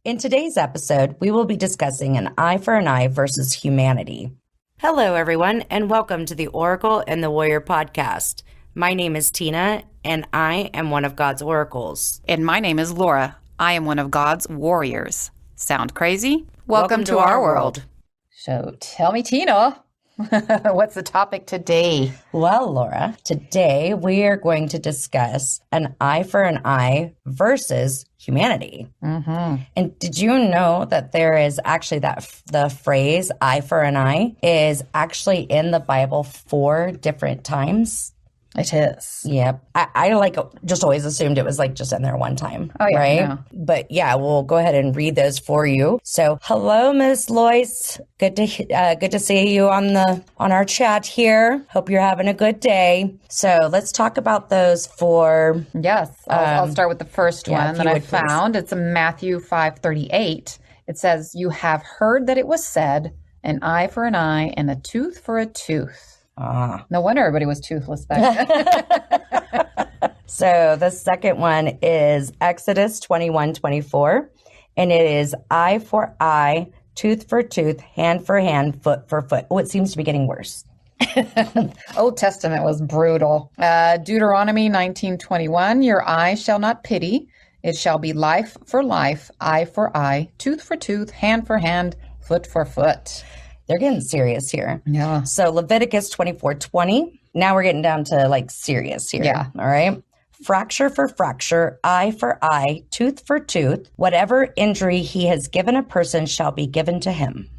In today's episode, we will be discussing an eye for an eye versus humanity. Hello, everyone, and welcome to the Oracle and the Warrior podcast. My name is Tina, and I am one of God's oracles. And my name is Laura. I am one of God's warriors. Sound crazy? Welcome to our world. So tell me, Tina, what's the topic today? Well, Laura, today we are going to discuss an eye for an eye versus humanity. Mm-hmm. And did you know that there is actually the phrase eye for an eye is actually in the Bible 4 different times? It is. Yep. I just always assumed it was just in there one time. Oh, yeah. Right? No. But yeah, we'll go ahead and read those for you. So hello, Miss Lois. Good to see you on our chat here. Hope you're having a good day. So let's talk about those for. Yes. I'll start with the first one that I found. Please. It's Matthew 5:38. It says, "You have heard that it was said, an eye for an eye and a tooth for a tooth." No wonder everybody was toothless back then. So the second one is Exodus 21:24, and it is eye for eye, tooth for tooth, hand for hand, foot for foot. Oh, it seems to be getting worse. Old Testament was brutal. Deuteronomy 19:21, your eye shall not pity. It shall be life for life, eye for eye, tooth for tooth, hand for hand, foot for foot. They're getting serious here. Yeah. So Leviticus 24:20. Now we're getting down to serious here. Yeah. All right. Fracture for fracture, eye for eye, tooth for tooth. Whatever injury he has given a person shall be given to him.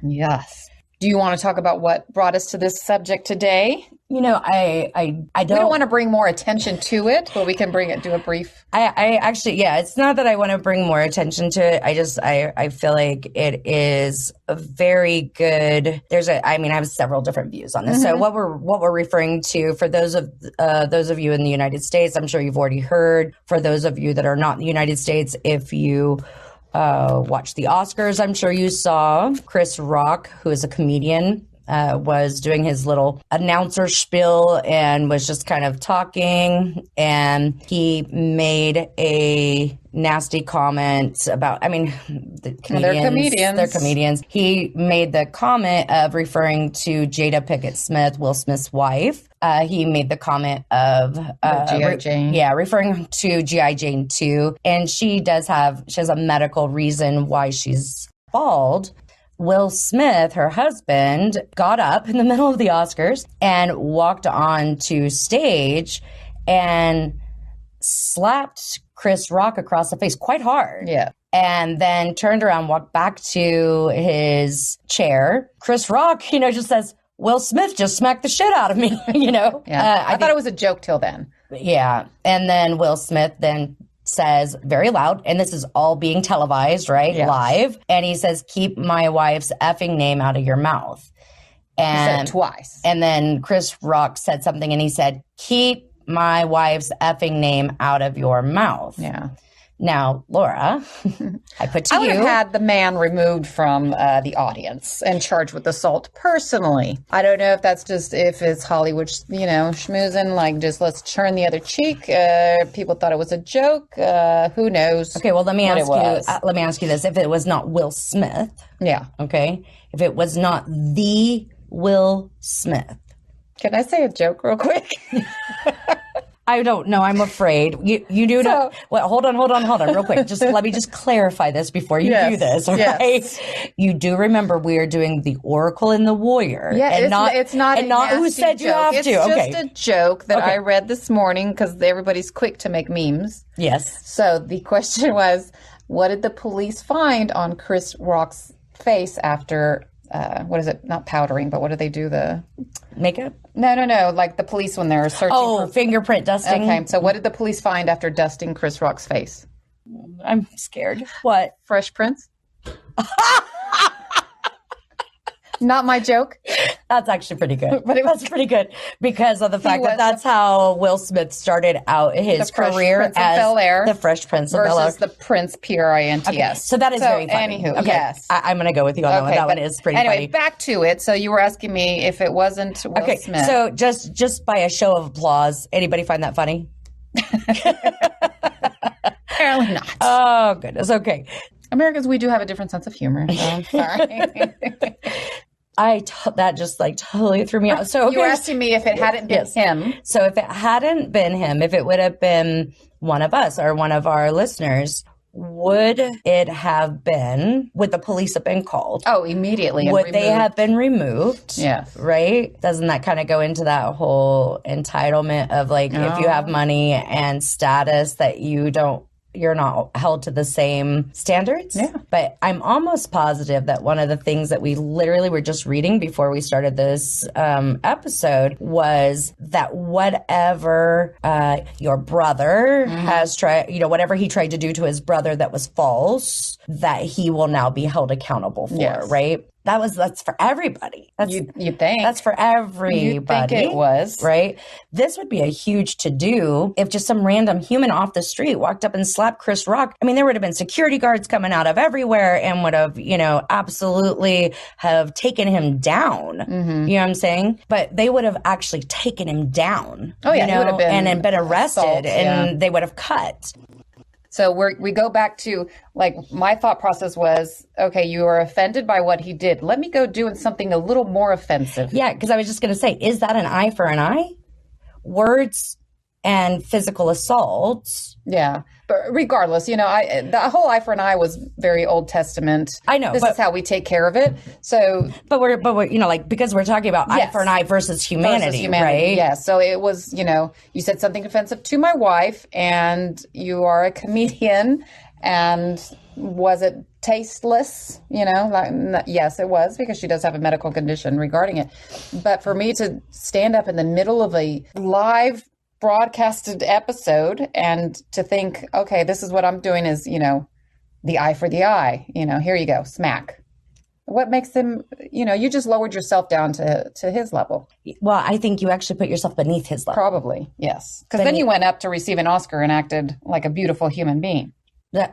Yes. Do you want to talk about what brought us to this subject today? You know, I don't. We don't want to bring more attention to it, but we can do a brief. I actually, it's not that I want to bring more attention to it. I feel like it is a very good. I have several different views on this. Mm-hmm. So what we're referring to for those of you in the United States, I'm sure you've already heard. For those of you that are not in the United States, if you watch the Oscars, I'm sure you saw Chris Rock, who is a comedian, was doing his little announcer spiel and was just kind of talking, and he made a nasty comment about, the comedians. They're comedians. He made the comment of referring to Jada Pinkett Smith, Will Smith's wife. He made the comment of G.I. Jane. Referring to G.I. Jane too. And she has a medical reason why she's bald. Will Smith, her husband, got up in the middle of the Oscars and walked on to stage and slapped Chris Rock across the face quite hard. Yeah. And then turned around, walked back to his chair. Chris Rock, just says, Will Smith just smacked the shit out of me, Yeah. I thought it was a joke till then. Yeah. And then Will Smith then says very loud, and this is all being televised, right? Yes. Live. And he says, keep my wife's effing name out of your mouth. And he said it twice. And then Chris Rock said something and he said, keep my wife's effing name out of your mouth. Yeah. Now, Laura, I would have had the man removed from the audience and charged with assault personally. I don't know if it's Hollywood, schmoozing, just let's turn the other cheek. People thought it was a joke. Who knows? Okay, well, let me ask you this. If it was not Will Smith. Yeah. Okay. If it was not the Will Smith. Can I say a joke real quick? I don't know. I'm afraid. You do not. Well, hold on, real quick. Let me just clarify this before you do this, right? Yes. You do remember we are doing the Oracle and the Warrior. Yeah, it's not who said joke. You have it's to. It's just a joke that I read this morning because everybody's quick to make memes. Yes. So the question was, what did the police find on Chris Rock's face after? What is it? Not powdering, but what do they do? The makeup? No. Like the police when they're searching for fingerprint dusting. Okay, so what did the police find after dusting Chris Rock's face? I'm scared. What? Fresh prints? Not my joke. That's actually pretty good. But it was pretty good because of the fact that that's how Will Smith started out his career as the Fresh Prince of Bel-Air. Versus the Prince, P-R-I-N-T-S. Okay, so that is very funny. Anywho, yes. I'm going to go with you on that one. That one is pretty funny. Anyway, back to it. So you were asking me if it wasn't Will Smith. So just by a show of applause, anybody find that funny? Apparently not. Oh, goodness. Okay. Americans, we do have a different sense of humor. So I'm sorry. That just like totally threw me out. So you were asking me if it hadn't been him. So if it hadn't been him, if it would have been one of us or one of our listeners, would the police have been called? Oh, immediately. Would they have been removed? Yes. Right? Doesn't that kind of go into that whole entitlement of like, if you have money and status that you're not held to the same standards? Yeah. But I'm almost positive that one of the things that we literally were just reading before we started this episode was that whatever your brother has tried, whatever he tried to do to his brother that was false, that he will now be held accountable for, right? That's for everybody. You think. That's for everybody. You think it was. Right? This would be a huge to-do if just some random human off the street walked up and slapped Chris Rock. I mean, there would have been security guards coming out of everywhere and would have, absolutely have taken him down. Mm-hmm. You know what I'm saying? But they would have actually taken him down. Oh, yeah. He would have been and then been arrested and they would have cut. So we go back to, like, my thought process was, okay, you are offended by what he did. Let me go do something a little more offensive. Yeah, because I was just going to say, is that an eye for an eye? Words and physical assault. Yeah. But regardless, the whole eye for an eye was very Old Testament. I know. This is how we take care of it. So, but we're because we're talking about eye for an eye versus humanity, right? Yeah. So it was, you said something offensive to my wife, and you are a comedian, and was it tasteless? Yes, it was, because she does have a medical condition regarding it. But for me to stand up in the middle of a live broadcasted episode and to think, okay, this is what I'm doing is, the eye for the eye, here you go, smack. What makes them, you just lowered yourself down to his level. Well, I think you actually put yourself beneath his level. Probably, yes. Because then you went up to receive an Oscar and acted like a beautiful human being. It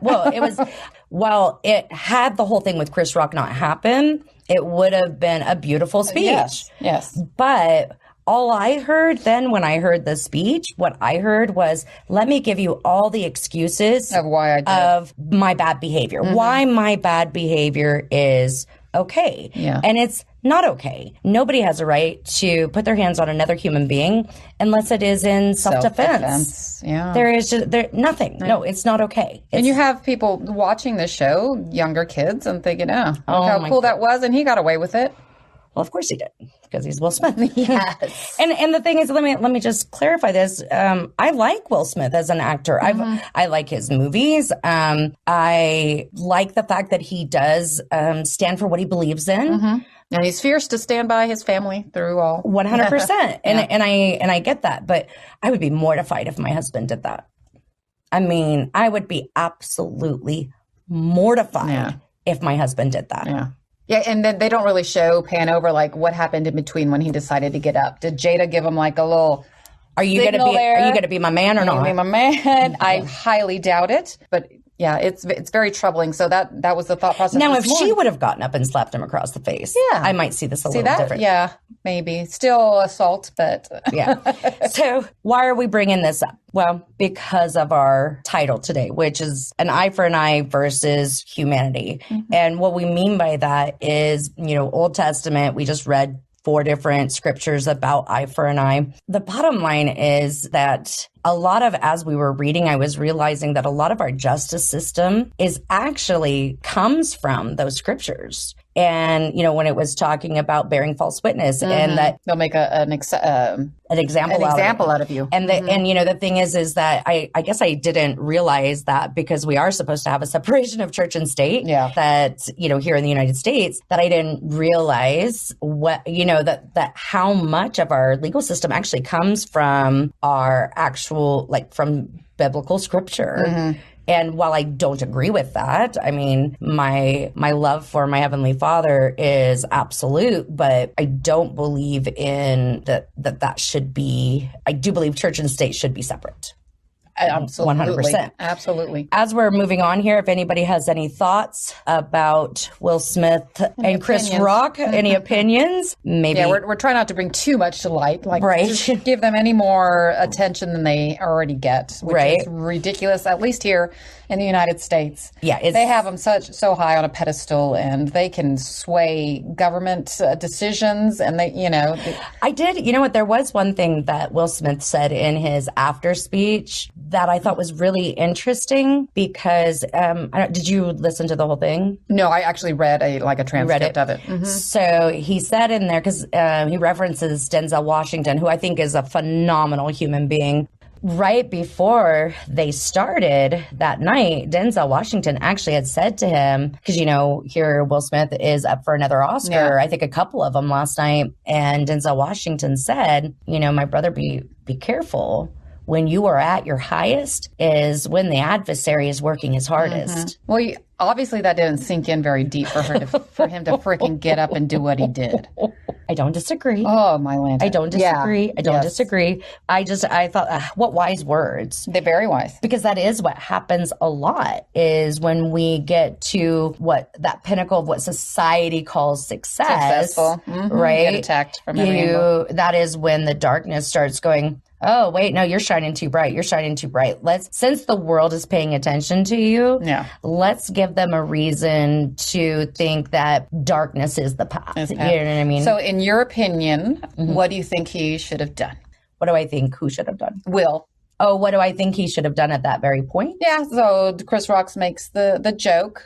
had the whole thing with Chris Rock not happen, it would have been a beautiful speech. Yes. But all I heard then when I heard the speech, what I heard was, let me give you all the excuses of why I did. Of my bad behavior, why my bad behavior is okay. Yeah. And it's not okay. Nobody has a right to put their hands on another human being unless it is in self-defense. Yeah. There is nothing. Right. No, it's not okay. And you have people watching the show, younger kids, and thinking, look how cool that was, and he got away with it. Well, of course he did, because he's Will Smith. Yes. And the thing is, let me just clarify this. I like Will Smith as an actor. I like his movies. I like the fact that he does stand for what he believes in. Mm-hmm. And he's fierce to stand by his family through all. 100%. And I get that, but I would be mortified if my husband did that. I mean, I would be absolutely mortified if my husband did that. Yeah. Yeah, and then they don't really pan over like what happened in between when he decided to get up. Did Jada give him like a little Are you gonna be my man or not? Be my man? I highly doubt it. But yeah, it's very troubling. So that was the thought process. Now, if she would have gotten up and slapped him across the face, I might see this a little different. Yeah, maybe. Still assault, but yeah. So why are we bringing this up? Well, because of our title today, which is an eye for an eye versus humanity. Mm-hmm. And what we mean by that is, Old Testament, we just read 4 different scriptures about eye for an eye. The bottom line is that as we were reading, I was realizing that a lot of our justice system comes from those scriptures. And, when it was talking about bearing false witness and that they'll make an example out of you. And the thing is that I guess I didn't realize that, because we are supposed to have a separation of church and state that, here in the United States, that I didn't realize that how much of our legal system actually comes from our actual, from biblical scripture. Mm-hmm. And while I don't agree with that, I mean, my love for my Heavenly Father is absolute, but I don't believe in that should be, I do believe church and state should be separate. Absolutely. 100%. Absolutely. As we're moving on here, if anybody has any thoughts about Will Smith and Chris Rock, any opinions, maybe. Yeah, we're trying not to bring too much to light. Just give them any more attention than they already get, which is ridiculous. At least here in the United States. Yeah, they have them so high on a pedestal, and they can sway government decisions. And I did. You know what? There was one thing that Will Smith said in his after speech that I thought was really interesting because did you listen to the whole thing? No, I actually read a transcript of it. Mm-hmm. So he said in there, because he references Denzel Washington, who I think is a phenomenal human being. Right before they started that night, Denzel Washington actually had said to him, because, here Will Smith is up for another Oscar, I think a couple of them last night. And Denzel Washington said, my brother, be careful. When you are at your highest is when the adversary is working his hardest. Mm-hmm. Well, obviously that didn't sink in very deep for him to freaking get up and do what he did. I don't disagree. Oh, my land. I don't disagree. Yeah. I don't disagree. I thought, what wise words. They're very wise. Because that is what happens a lot, is when we get to that pinnacle of what society calls success. Successful. Mm-hmm. Right? Get attacked from every angle. That is when the darkness starts going, oh, wait, no, you're shining too bright. You're shining too bright. Since the world is paying attention to you, let's give them a reason to think that darkness is the path. You know what I mean? So in your opinion, what do you think he should have done? What do I think who should have done? Will. Oh, what do I think he should have done at that very point? Yeah, so Chris Rock makes the joke,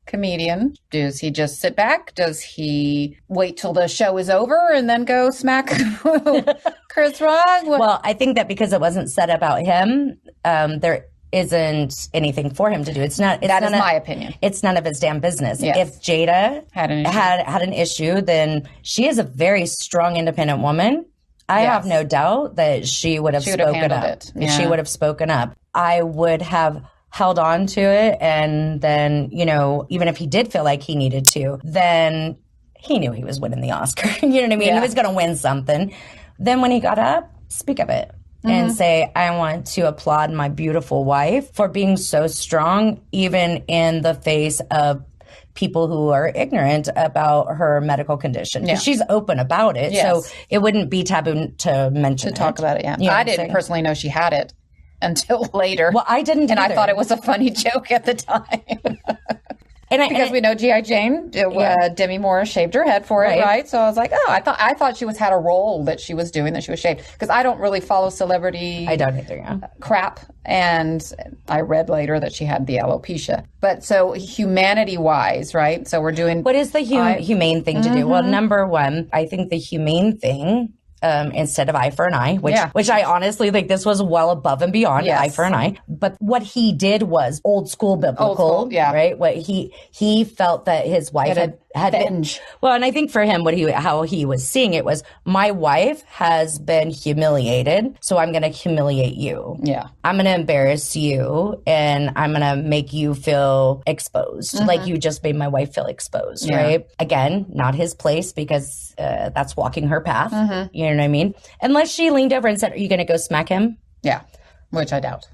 comedian. Does he just sit back? Does he wait till the show is over and then go smack Chris Rock? Well, I think that because it wasn't said about him, there isn't anything for him to do. That is my opinion. It's none of his damn business. Yes. If Jada had an issue, then she is a very strong, independent woman. I have no doubt that she would have spoken up. Yeah. She would have spoken up. I would have held on to it, and then, even if he did feel like he needed to, then he knew he was winning the Oscar. You know what I mean? He was going to win something. Then when he got up, speak of it. And say, I want to applaud my beautiful wife for being so strong, even in the face of people who are ignorant about her medical condition. Yeah. She's open about it, so it wouldn't be taboo to mention talk about it, I didn't personally know she had it until later. Well, I didn't and either. I thought it was a funny joke at the time. Because we know G.I. Jane, Demi Moore shaved her head for it, right? So I was like, I thought she had a role that she was doing, that she was shaved. Because I don't really follow celebrity crap. And I read later that she had the alopecia. But so humanity-wise, right? So we're doing... What is the humane thing to do? Well, number one, I think the humane thing... instead of eye for an eye, which I honestly think this was well above and beyond eye for an eye. But what he did was old school biblical, right? What he felt that his wife had been, well, and I think for him, how he was seeing it was, my wife has been humiliated, so I'm going to humiliate you. Yeah. I'm going to embarrass you, and I'm going to make you feel exposed. Like you just made my wife feel exposed, right? Again, not his place, because that's walking her path. You know what I mean? Unless she leaned over and said, "Are you going to go smack him?" Yeah. Which I doubt.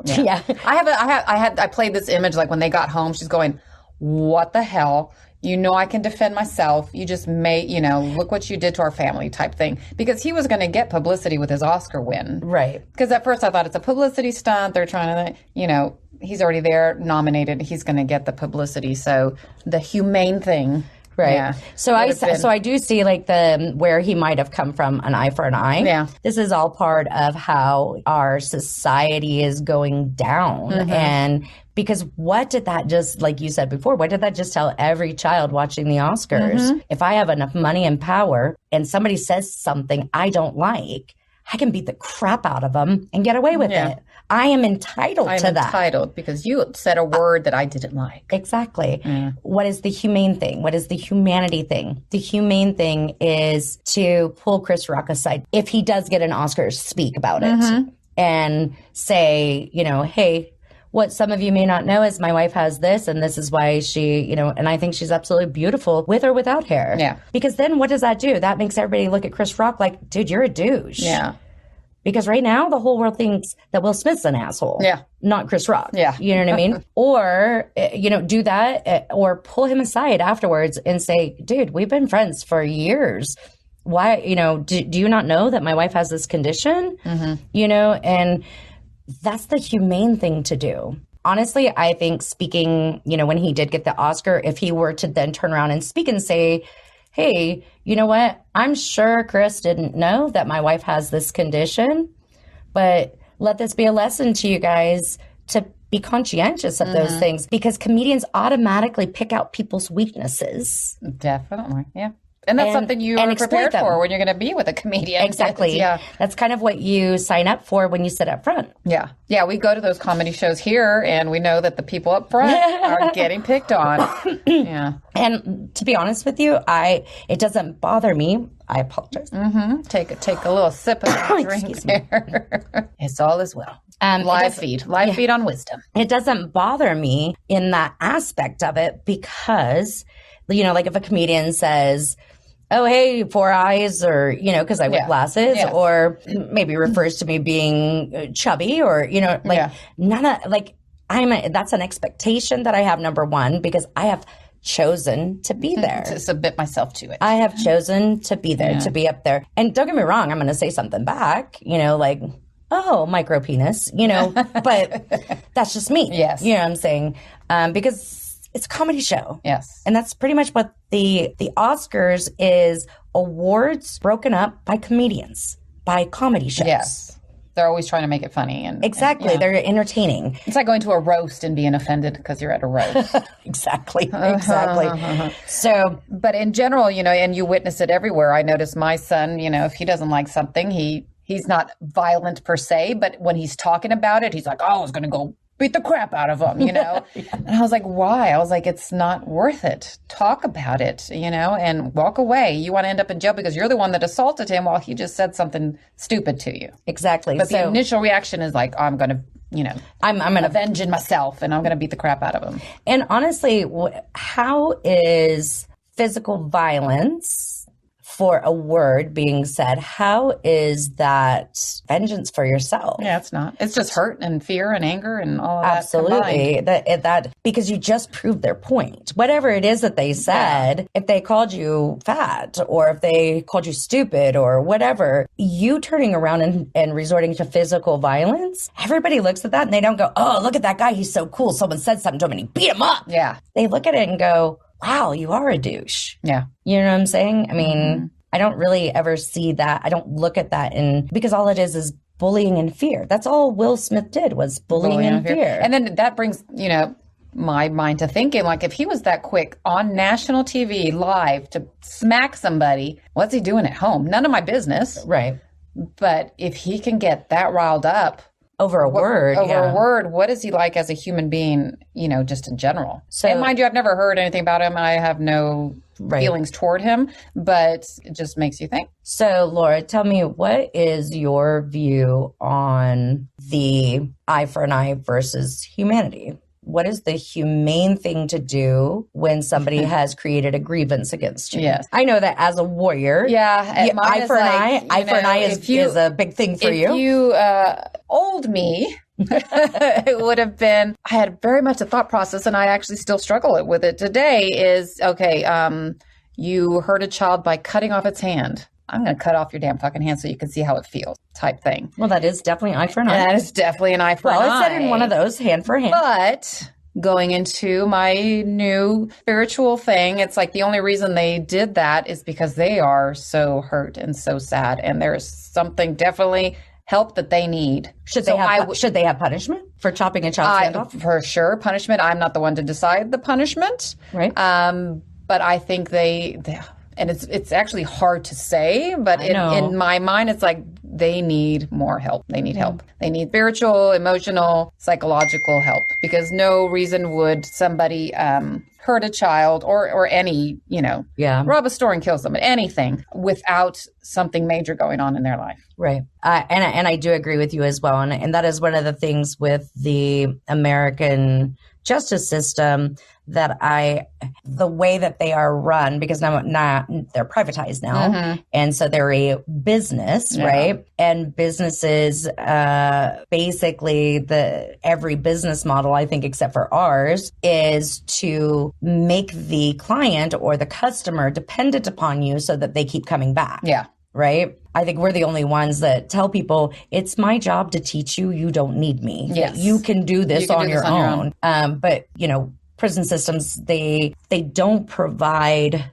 Yeah. I played this image, like when they got home, she's going, "What the hell? I can defend myself. You just look what you did to our family," type thing. Because he was going to get publicity with his Oscar win. Right. Because at first I thought it's a publicity stunt. They're trying to, he's already there, nominated. He's going to get the publicity. So the humane thing. Right. Yeah, so I do see where he might have come from, an eye for an eye. Yeah. This is all part of how our society is going down. And because what did that just, like you said before, what did that just tell every child watching the Oscars? If I have enough money and power and somebody says something I don't like, I can beat the crap out of them and get away with it. I am entitled to that. I'm entitled because you said a word that I didn't like. Exactly. What is the humane thing? What is the humanity thing? The humane thing is to pull Chris Rock aside. If he does get an Oscar, speak about it and say, hey, what some of you may not know is my wife has this, and this is why she, and I think she's absolutely beautiful with or without hair. Yeah. Because then what does that do? That makes everybody look at Chris Rock like, dude, you're a douche. Yeah. Because right now, the whole world thinks that Will Smith's an asshole. Yeah. Not Chris Rock. Yeah. You know what I mean? Or, do that or pull him aside afterwards and say, dude, we've been friends for years. Why, do you not know that my wife has this condition? And that's the humane thing to do. honestly, I think speaking, when he did get the Oscar, if he were to then turn around and speak and say, hey, you know what? I'm sure Chris didn't know that my wife has this condition, but let this be a lesson to you guys to be conscientious of those things, because comedians automatically pick out people's weaknesses. Definitely. Yeah. And that's something you are prepared for when you're going to be with a comedian. Exactly. Yeah. That's kind of what you sign up for when you sit up front. Yeah. Yeah. We go to those comedy shows here and we know that the people up front are getting picked on. Yeah. And to be honest with you, it doesn't bother me. I apologize. Take a little sip of the drink there. It's all as well. Live feed on Wisdom. It doesn't bother me in that aspect of it because, like if a comedian says, oh, hey, 4 eyes, or, because I wear glasses, or maybe refers to me being chubby, or, none of, that's an expectation that I have, number one, because I have chosen to be there. To submit myself to it. I have chosen to be there, to be up there. And don't get me wrong, I'm going to say something back, oh, micro penis, but that's just me. Yes. You know what I'm saying? Because it's a comedy show. Yes. And that's pretty much what the Oscars is, awards broken up by comedians, by comedy shows. Yes. They're always trying to make it funny. Exactly. They're entertaining. It's like going to a roast and being offended because you're at a roast. Exactly. So, but in general, and you witness it everywhere. I notice my son, if he doesn't like something, he's not violent per se, but when he's talking about it, he's like, oh, I was going to go beat the crap out of him, And I was like, why? I was like, it's not worth it. Talk about it, and walk away. You want to end up in jail because you're the one that assaulted him while he just said something stupid to you. Exactly. But the initial reaction is like, oh, I'm going to, I'm going to avenge myself and I'm going to beat the crap out of him. And honestly, how is physical violence for a word being said, how is that vengeance for yourself? Yeah, it's not. It's just hurt and fear and anger and all of Absolutely. That because you just proved their point. Whatever it is that they said, if they called you fat or if they called you stupid or whatever, you turning around and resorting to physical violence, everybody looks at that and they don't go, oh, look at that guy. He's so cool. Someone said something to him and he beat him up. Yeah. They look at it and go, wow, you are a douche. Yeah. You know what I'm saying? I mean, I don't really ever see that. I don't look at that because all it is bullying and fear. That's all Will Smith did was bullying and fear. And then that brings, my mind to thinking, like, if he was that quick on national TV live to smack somebody, what's he doing at home? None of my business. Right. But if he can get that riled up, over a word, what is he like as a human being, just in general? So, and mind you, I've never heard anything about him. I have no feelings toward him, but it just makes you think. So, Laura, tell me, what is your view on the eye for an eye versus humanity? What is the humane thing to do when somebody has created a grievance against you? Yes. I know that as a warrior, eye for an eye is a big thing for you. If you old me, it would have been, I had very much a thought process and I actually still struggle with it today is, you hurt a child by cutting off its hand. I'm going to cut off your damn fucking hand so you can see how it feels type thing. Well, that is definitely eye for an eye. That is definitely an eye for an eye. Well, it said in one of those, hand for hand. But going into my new spiritual thing, it's like the only reason they did that is because they are so hurt and so sad. And there's something definitely help that they need. Should they have punishment for chopping a child's hand off? For sure. Punishment. I'm not the one to decide the punishment. Right. But I think they and it's actually hard to say, but in my mind, it's like they need more help. They need help. They need spiritual, emotional, psychological help because no reason would somebody hurt a child or any, rob a store and kill somebody, anything without something major going on in their life. Right. And I do agree with you as well. And that is one of the things with the American justice system that the way that they are run, because now they're privatized now. And so they're a business, right? And businesses, basically every business model, I think, except for ours, is to make the client or the customer dependent upon you so that they keep coming back. Yeah. Right. I think we're the only ones that tell people it's my job to teach you. You don't need me. Yes. You can do this on your own. But, prison systems, they don't provide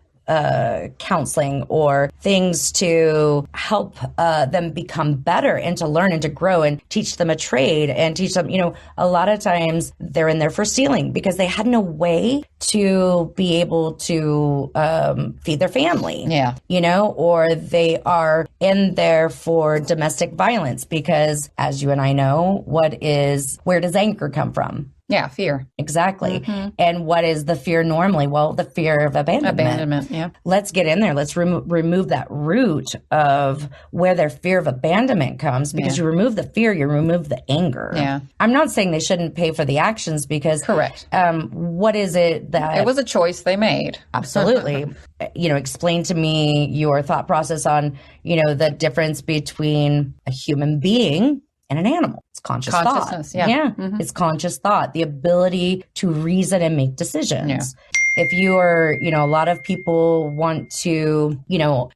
counseling or things to help them become better and to learn and to grow and teach them a trade and teach them, a lot of times they're in there for stealing because they had no way to be able to feed their family, or they are in there for domestic violence because, as you and I know, where does anger come from? Yeah, fear. Exactly. Mm-hmm. And what is the fear normally? Well, the fear of abandonment. Yeah. Let's get in there. Let's remove that root of where their fear of abandonment comes, because you remove the fear, you remove the anger. Yeah. I'm not saying they shouldn't pay for the actions because correct. What is it that it was a choice they made? Absolutely. Explain to me your thought process on, the difference between a human being and an animal. It's consciousness thought. Yeah. Mm-hmm. It's conscious thought, the ability to reason and make decisions. Yeah. If you are, a lot of people want to,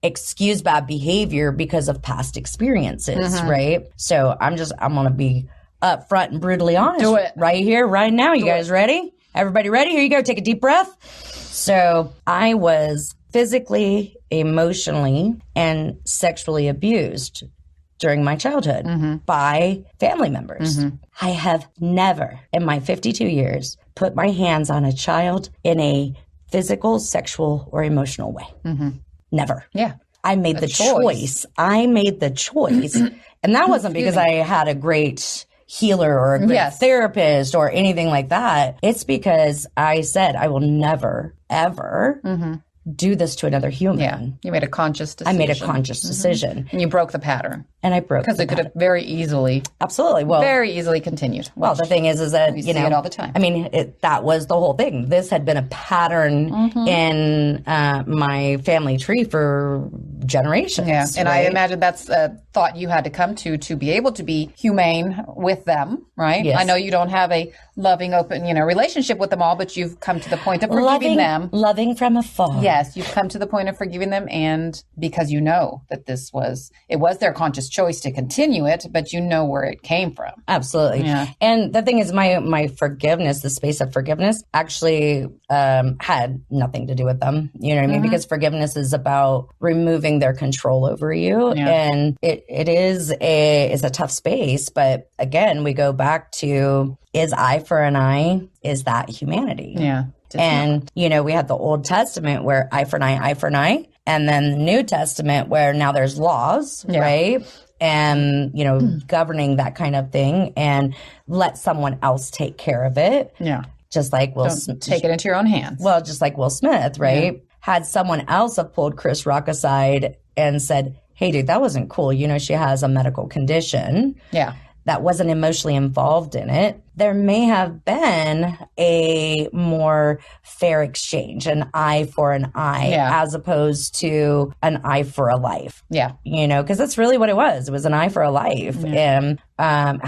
excuse bad behavior because of past experiences, right? So I'm going to be upfront and brutally honest. Do it. Right here, right now. You guys ready? Everybody ready? Here you go. Take a deep breath. So I was physically, emotionally, and sexually abused during my childhood by family members. I have never in my 52 years put my hands on a child in a physical, sexual, or emotional way. Never. Yeah. I made the choice. I made the choice. And that wasn't because I had a great healer or a great therapist or anything like that. It's because I said I will never, ever do this to another human. Yeah. You made a conscious decision. I made a conscious decision. And you broke the pattern. And I broke because it could have very easily, very easily continued. Well, the thing is that see it all the time. I mean, that was the whole thing. This had been a pattern in my family tree for generations. Yeah, and right? I imagine that's a thought you had to come to be able to be humane with them, right? Yes. I know you don't have a loving, open, relationship with them all, but you've come to the point of forgiving them. Loving from afar. Yes, you've come to the point of forgiving them, and because you know that it was their conscious choice to continue it, but you know where it came from. Absolutely. Yeah. And the thing is, my forgiveness, the space of forgiveness, actually had nothing to do with them. You know what I mean? Because forgiveness is about removing their control over you. Yeah. And it is a tough space. But again, we go back to, is eye for an eye? Is that humanity? Yeah. And, we had the Old Testament where eye for an eye. And then the New Testament where now there's laws, right? And, governing that kind of thing, and let someone else take care of it. Yeah. Just like Don't take it into your own hands. Well, just like Will Smith, right? Yeah. Had someone else have pulled Chris Rock aside and said, hey, dude, that wasn't cool. She has a medical condition. Yeah. That wasn't emotionally involved in it. There may have been a more fair exchange, an eye for an eye, as opposed to an eye for a life. Yeah. Because that's really what it was. It was an eye for a life. Yeah. And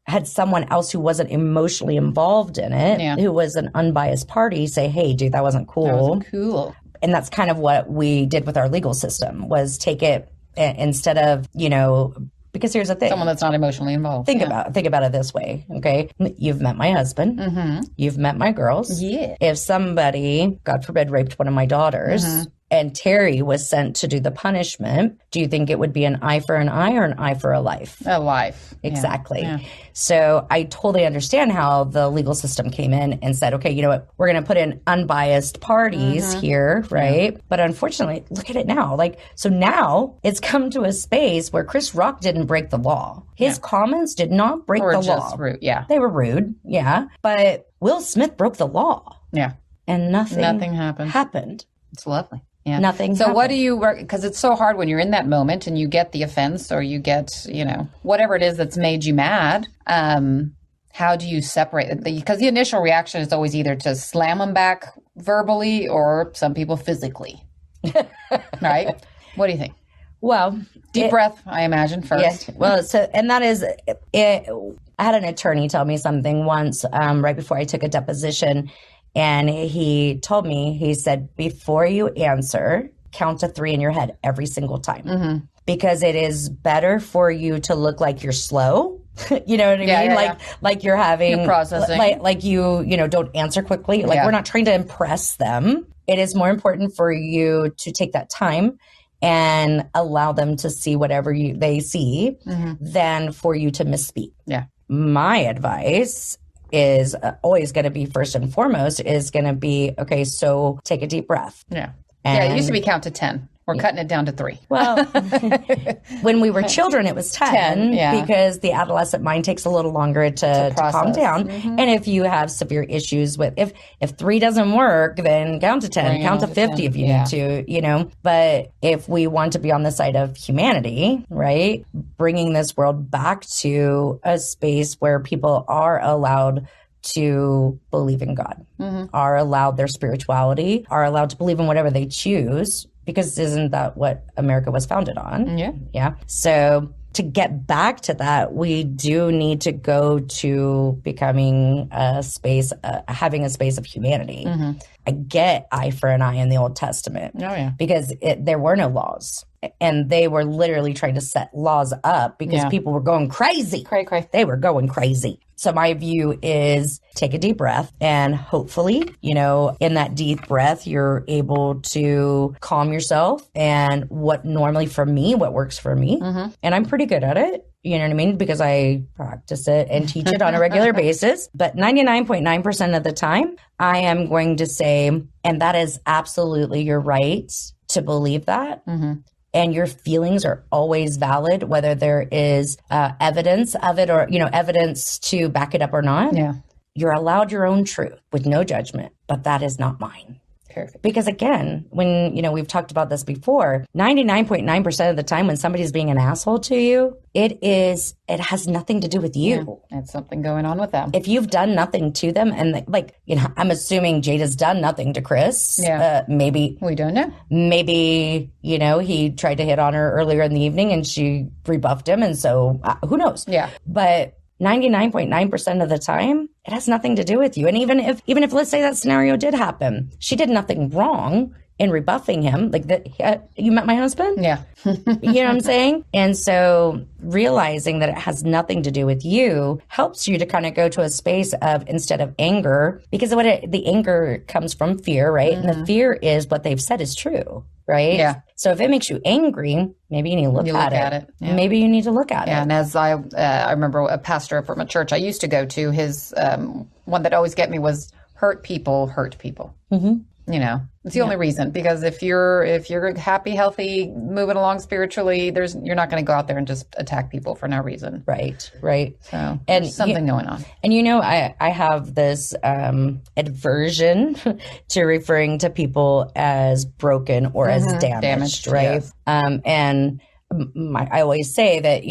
had someone else who wasn't emotionally involved in it, who was an unbiased party, say, hey, dude, that wasn't cool. That wasn't cool. And that's kind of what we did with our legal system, was take it instead of, because here's the thing. Someone that's not emotionally involved. Think about it this way, okay? You've met my husband. You've met my girls. Yeah. If somebody, God forbid, raped one of my daughters, and Terry was sent to do the punishment, do you think it would be an eye for an eye or an eye for a life? A life. Exactly. Yeah. So I totally understand how the legal system came in and said, okay, you know what? We're going to put in unbiased parties here, right? Yeah. But unfortunately, look at it now. So now it's come to a space where Chris Rock didn't break the law. His comments did not break the law. Rude. Yeah. They were rude. Yeah. But Will Smith broke the law. Yeah. And nothing happened. It's lovely. Yeah. Nothing. So what do you, because it's so hard when you're in that moment and you get the offense or you get, whatever it is that's made you mad. How do you separate it? Because the initial reaction is always either to slam them back verbally or some people physically. Right? What do you think? Well, deep breath, I imagine, first. Yeah. Well, and that is it. I had an attorney tell me something once, right before I took a deposition. And he told me, he said, before you answer, count to 3 in your head every single time. because it is better for you to look like you're slow. You know what I mean? Like you're having, you're processing. Like you don't answer quickly. Like we're not trying to impress them. It is more important for you to take that time and allow them to see whatever they see than for you to misspeak. Yeah. My advice is always going to be, first and foremost, is going to be, okay, so take a deep breath. Yeah. It used to be count to 10. We're cutting it down to 3. Well, when we were children, it was 10 because the adolescent mind takes a little longer to calm down. And if you have severe issues with, if 3 doesn't work, then count to 10, count to 50 if you need to, But if we want to be on the side of humanity, right, bringing this world back to a space where people are allowed to believe in God, are allowed their spirituality, are allowed to believe in whatever they choose, because isn't that what America was founded on? Yeah. So to get back to that, we do need to go to becoming a space, having a space of humanity. I get eye for an eye in the Old Testament because there were no laws. And they were literally trying to set laws up because people were going crazy. They were going crazy. So my view is take a deep breath, and hopefully, in that deep breath, you're able to calm yourself. And what works for me, and I'm pretty good at it. You know what I mean? Because I practice it and teach it on a regular basis. But 99.9% of the time, I am going to say, and that is absolutely your right to believe that. And your feelings are always valid, whether there is evidence of it or, evidence to back it up or not. Yeah. You're allowed your own truth with no judgment, but that is not mine. Perfect. Because again, when, we've talked about this before, 99.9% of the time when somebody's being an asshole to you, it has nothing to do with you. That's something going on with them. If you've done nothing to them, and I'm assuming Jada's done nothing to Chris. Yeah. Maybe. We don't know. Maybe, he tried to hit on her earlier in the evening and she rebuffed him. And so who knows? Yeah. But 99.9% of the time, it has nothing to do with you. And even if let's say that scenario did happen, she did nothing wrong in rebuffing him. Like that, you met my husband? Yeah. You know what I'm saying? And so realizing that it has nothing to do with you helps you to kind of go to a space of, instead of anger, because the anger comes from fear, right? And the fear is what they've said is true. Right? Yeah. So if it makes you angry, maybe you need to look at it. Yeah. Maybe you need to look at it. Yeah. And as I remember a pastor from a church I used to go to, his one that always get me was hurt people. It's the only reason, because if you're happy, healthy, moving along spiritually, you're not going to go out there and just attack people for no reason. Right. So there's something going on. And I have this aversion to referring to people as broken or as damaged, right? Yes. And I always say that,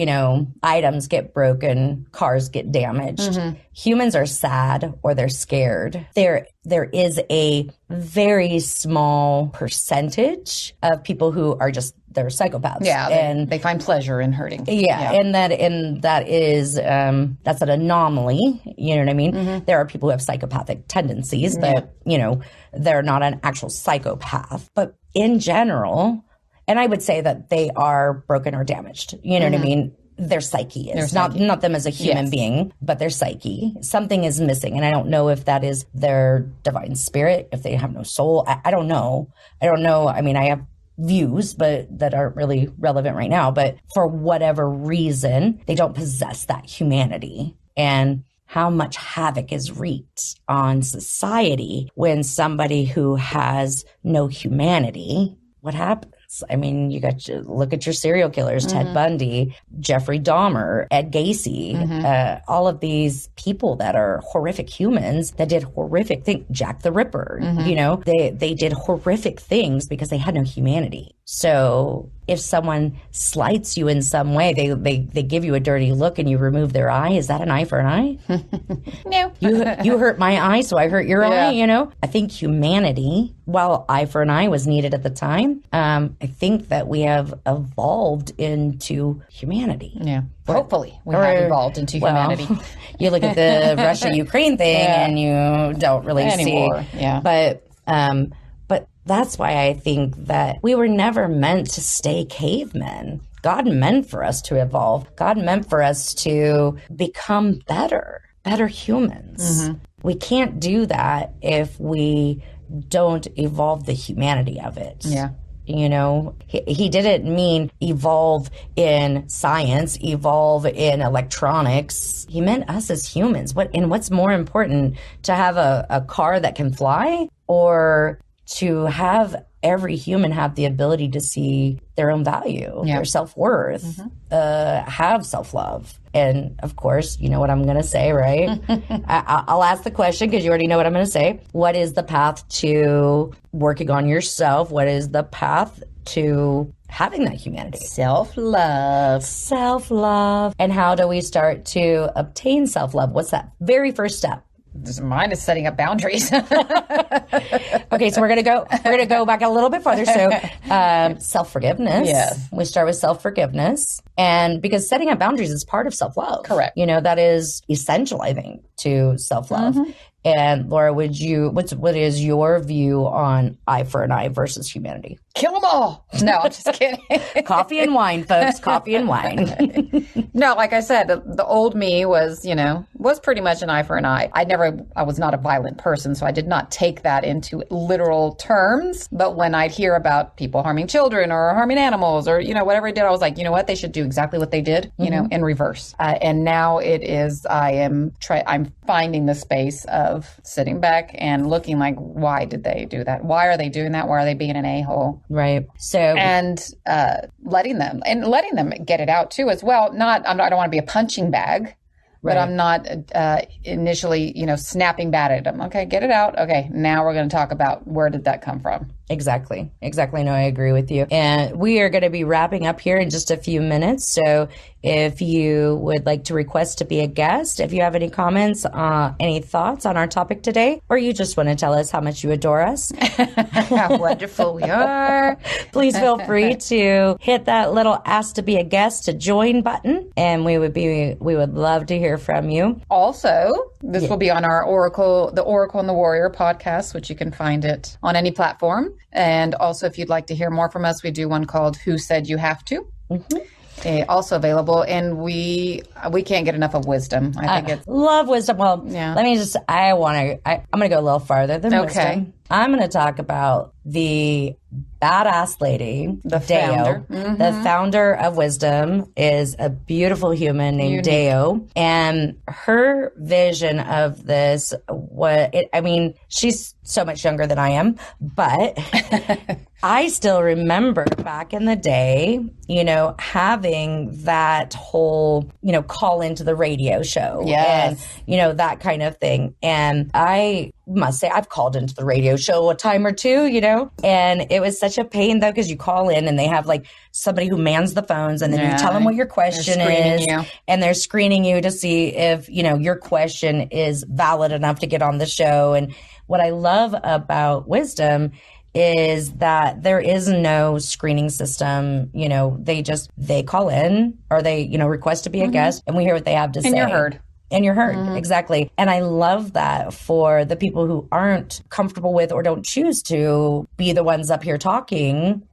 items get broken, cars get damaged. Humans are sad or they're scared. There is a very small percentage of people who are they're psychopaths. Yeah. And they find pleasure in hurting. Yeah. And that is, that's an anomaly. You know what I mean? There are people who have psychopathic tendencies, but, they're not an actual psychopath. But in general, and I would say that they are broken or damaged. You know what I mean? Their psyche is not them as a human being, but their psyche. Something is missing. And I don't know if that is their divine spirit, if they have no soul. I don't know. I mean, I have views, but that aren't really relevant right now. But for whatever reason, they don't possess that humanity. And how much havoc is wreaked on society when somebody who has no humanity, what happens? I mean, look at your serial killers, Ted Bundy, Jeffrey Dahmer, Ed Gacy, all of these people that are horrific humans that did horrific things, Jack the Ripper, they did horrific things because they had no humanity. So if someone slights you in some way, they give you a dirty look and you remove their eye, is that an eye for an eye? No. You hurt my eye, so I hurt your eye, I think humanity, while eye for an eye was needed at the time, I think that we have evolved into humanity. Yeah. Hopefully we have evolved into humanity. You look at the Russia-Ukraine thing and you don't really anymore. See. Yeah. But that's why I think that we were never meant to stay cavemen. God meant for us to evolve. God meant for us to become better humans. We can't do that if we don't evolve the humanity of it. Yeah. You know, he didn't mean evolve in science, evolve in electronics. He meant us as humans. What's more important, to have a car that can fly, or to have every human have the ability to see their own value, their self-worth, have self-love? And of course, you know what I'm going to say, right? I'll ask the question because you already know what I'm going to say. What is the path to working on yourself? What is the path to having that humanity? Self-love. Self-love. And how do we start to obtain self-love? What's that very first step? Mine is setting up boundaries. Okay, so we're gonna go back a little bit farther. So self-forgiveness. Yes. We start with self-forgiveness. And because setting up boundaries is part of self-love. Correct. You know, that is essential, I think, to self-love. And Laura, what is your view on eye for an eye versus humanity? Kill them all. No, I'm just kidding. Coffee and wine, folks. Coffee and wine. No, like I said, the old me was pretty much an eye for an eye. I was not a violent person, so I did not take that into literal terms. But when I'd hear about people harming children or harming animals or, whatever I did, I was like, you know what? They should do exactly what they did, in reverse. And now it is, I'm finding the space of sitting back and looking like, why did they do that? Why are they doing that? Why are they being an a-hole? Right. So, and letting them get it out too as well. I don't want to be a punching bag, but I'm not initially, snapping back at them. Okay, get it out. Okay, now we're going to talk about where did that come from? Exactly. No, I agree with you. And we are going to be wrapping up here in just a few minutes. So if you would like to request to be a guest, if you have any comments, any thoughts on our topic today, or you just want to tell us how much you adore us, how wonderful we are, please feel free to hit that little ask to be a guest to join button. And we would love to hear from you. Also, this will be on our the Oracle and the Warrior podcast, which you can find it on any platform. And also, if you'd like to hear more from us, we do one called Who Said You Have To? Also available. And we can't get enough of wisdom. I think it's... Love wisdom. Well, I'm going to go a little farther than wisdom. I'm going to talk about the badass lady, the Deo. Founder. The founder of Wisdom is a beautiful human named Deo. And her vision of this, she's so much younger than I am, but I still remember back in the day, having that whole, call into the radio show. Yes. And, that kind of thing. And I must say I've called into the radio show a time or two, and it was such a pain though, because you call in and they have like somebody who mans the phones, and then you tell them what your question is, and they're screening you to see if, your question is valid enough to get on the show. And what I love about Wisdom is that there is no screening system. They call in, or they, request to be a guest, and we hear what they have to say. And you're heard. And you're heard. Exactly. And I love that for the people who aren't comfortable with or don't choose to be the ones up here talking,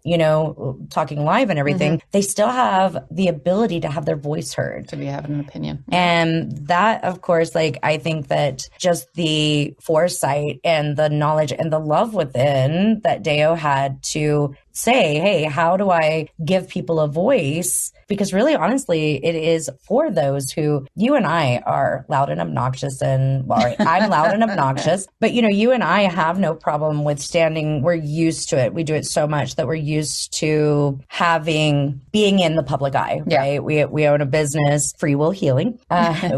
talking live and everything. They still have the ability to have their voice heard. To be having an opinion. And that, of course, I think that just the foresight and the knowledge and the love within that Deo had to say, hey, how do I give people a voice? Because really, honestly, it is for those who, you and I are loud and obnoxious, and I'm loud and obnoxious, but you and I have no problem with standing. We're used to it. We do it so much that we're used to being in the public eye, right? We own a business, Free Will Healing.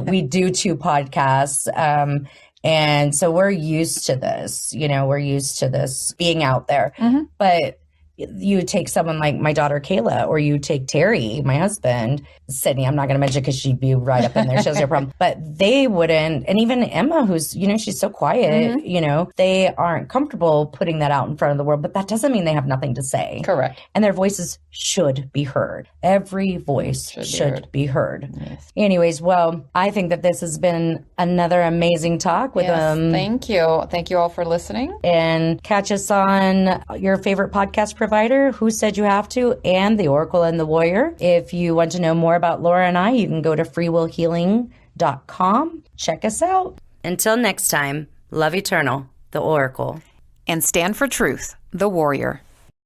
We do 2 podcasts. And so we're used to this, we're used to this being out there, but you take someone like my daughter, Kayla, or you take Terry, my husband, Sydney, I'm not going to mention because she'd be right up in there. She has no problem. But they wouldn't. And even Emma, who's, she's so quiet, they aren't comfortable putting that out in front of the world. But that doesn't mean they have nothing to say. Correct. And their voices should be heard. Every voice should be heard. Yes. Anyways, well, I think that this has been another amazing talk with them. Thank you. Thank you all for listening. And catch us on your favorite podcast provider, Who Said You Have To, and The Oracle and the Warrior. If you want to know more about Laura and I, you can go to freewillhealing.com. Check us out. Until next time, love eternal, the Oracle. And stand for truth, the Warrior.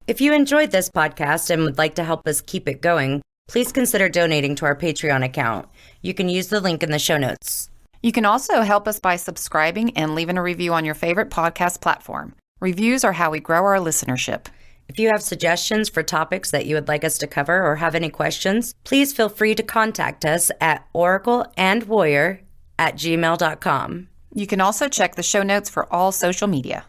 If you enjoyed this podcast and would like to help us keep it going, please consider donating to our Patreon account. You can use the link in the show notes. You can also help us by subscribing and leaving a review on your favorite podcast platform. Reviews are how we grow our listenership. If you have suggestions for topics that you would like us to cover or have any questions, please feel free to contact us at oracleandwarrior@gmail.com. You can also check the show notes for all social media.